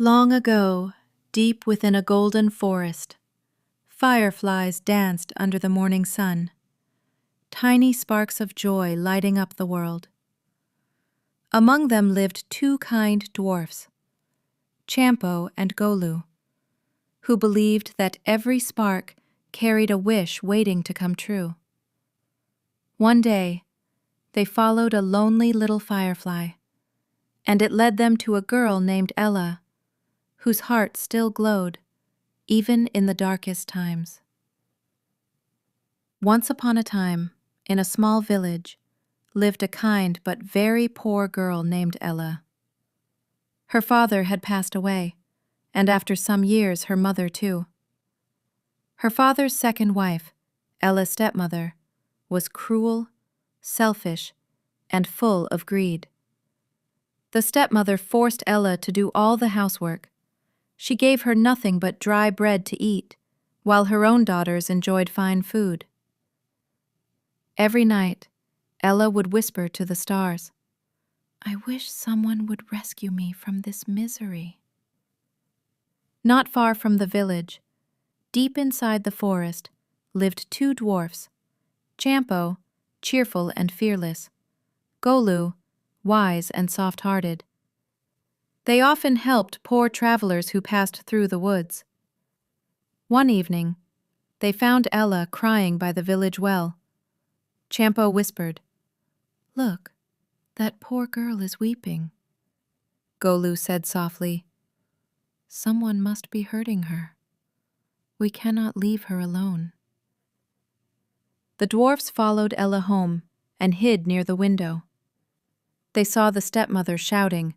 Long ago, deep within a golden forest, fireflies danced under the morning sun, tiny sparks of joy lighting up the world. Among them lived two kind dwarfs, Champo and Golu, who believed that every spark carried a wish waiting to come true. One day, they followed a lonely little firefly, and it led them to a girl named Ella, whose heart still glowed, even in the darkest times. Once upon a time, in a small village, lived a kind but very poor girl named Ella. Her father had passed away, and after some years her mother too. Her father's second wife, Ella's stepmother, was cruel, selfish, and full of greed. The stepmother forced Ella to do all the housework. She gave her nothing but dry bread to eat, while her own daughters enjoyed fine food. Every night, Ella would whisper to the stars, "I wish someone would rescue me from this misery." Not far from the village, deep inside the forest, lived two dwarfs, Champo, cheerful and fearless, Golu, wise and soft-hearted. They often helped poor travelers who passed through the woods. One evening, they found Ella crying by the village well. Champo whispered, "Look, that poor girl is weeping." Golu said softly, "Someone must be hurting her. We cannot leave her alone." The dwarfs followed Ella home and hid near the window. They saw the stepmother shouting,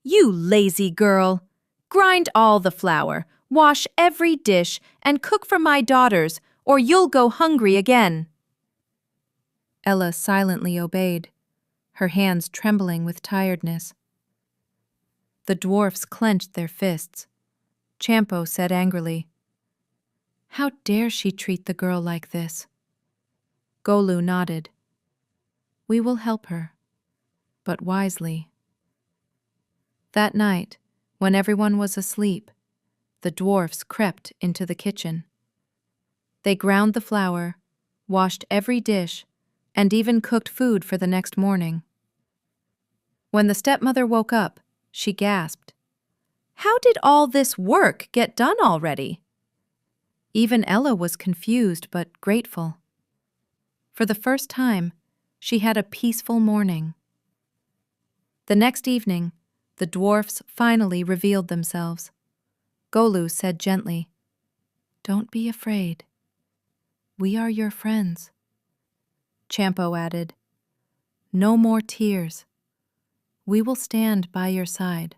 "You lazy girl! Grind all the flour, wash every dish, and cook for my daughters, or you'll go hungry again." Ella silently obeyed, her hands trembling with tiredness. The dwarfs clenched their fists. Champo said angrily, "How dare she treat the girl like this?" Golu nodded. "We will help her, but wisely." That night, when everyone was asleep, the dwarfs crept into the kitchen. They ground the flour, washed every dish, and even cooked food for the next morning. When the stepmother woke up, she gasped, "How did all this work get done already?" Even Ella was confused but grateful. For the first time, she had a peaceful morning. The next evening, the dwarfs finally revealed themselves. Golu said gently, "Don't be afraid. We are your friends." Champo added, "No more tears. We will stand by your side.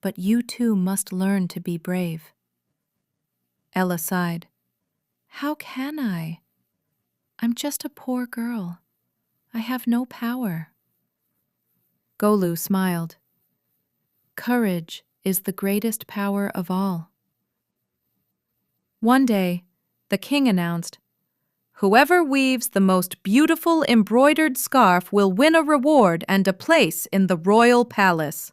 But you too must learn to be brave." Ella sighed. "How can I? I'm just a poor girl. I have no power." Golu smiled. "Courage is the greatest power of all." One day, the king announced, "Whoever weaves the most beautiful embroidered scarf will win a reward and a place in the royal palace."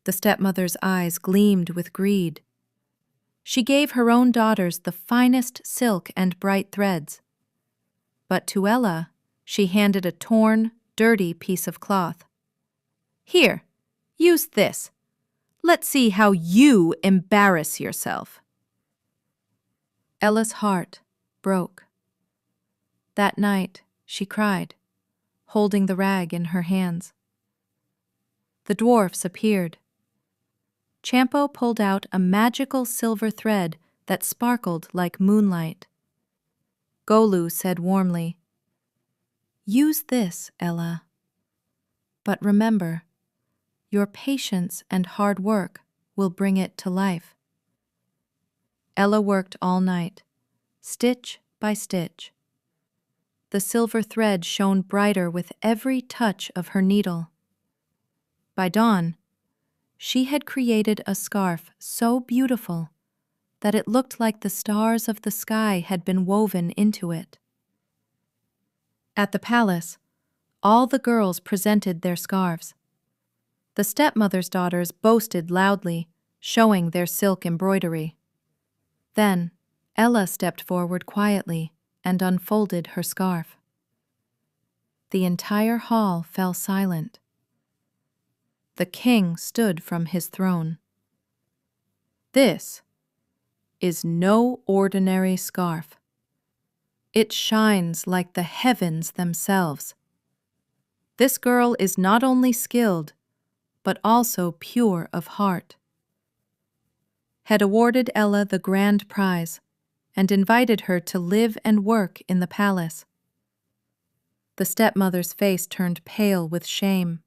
The stepmother's eyes gleamed with greed. She gave her own daughters the finest silk and bright threads. But to Ella, she handed a torn, dirty piece of cloth. "Here, use this. Let's see how you embarrass yourself." Ella's heart broke. That night, she cried, holding the rag in her hands. The dwarfs appeared. Champo pulled out a magical silver thread that sparkled like moonlight. Golu said warmly, "Use this, Ella. But remember, your patience and hard work will bring it to life." Ella worked all night, stitch by stitch. The silver thread shone brighter with every touch of her needle. By dawn, she had created a scarf so beautiful that it looked like the stars of the sky had been woven into it. At the palace, all the girls presented their scarves. The stepmother's daughters boasted loudly, showing their silk embroidery. Then, Ella stepped forward quietly and unfolded her scarf. The entire hall fell silent. The king stood from his throne. This is no ordinary scarf. It shines like the heavens themselves. This girl is not only skilled, but also pure of heart. Had awarded Ella the grand prize and invited her to live and work in the palace. The stepmother's face turned pale with shame.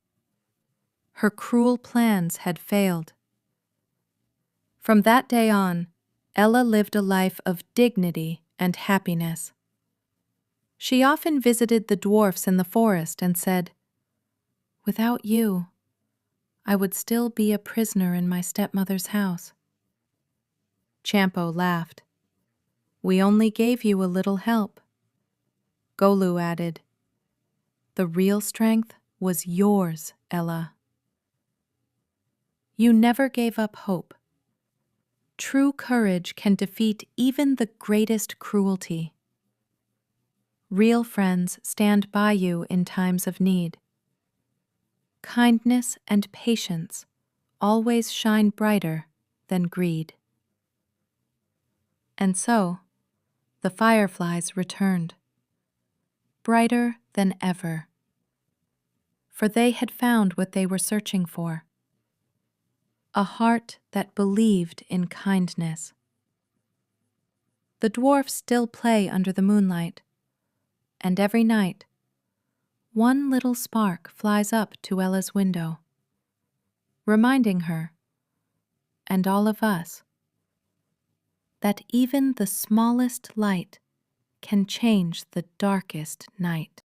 Her cruel plans had failed. From that day on, Ella lived a life of dignity and happiness. She often visited the dwarfs in the forest and said, "Without you, I would still be a prisoner in my stepmother's house." Champo laughed. "We only gave you a little help." Golu added, "The real strength was yours, Ella." You never gave up hope. True courage can defeat even the greatest cruelty. Real friends stand by you in times of need. Kindness and patience always shine brighter than greed. And so, the fireflies returned, brighter than ever, for they had found what they were searching for, a heart that believed in kindness. The dwarfs still play under the moonlight, and every night, one little spark flies up to Ella's window, reminding her, and all of us, that even the smallest light can change the darkest night.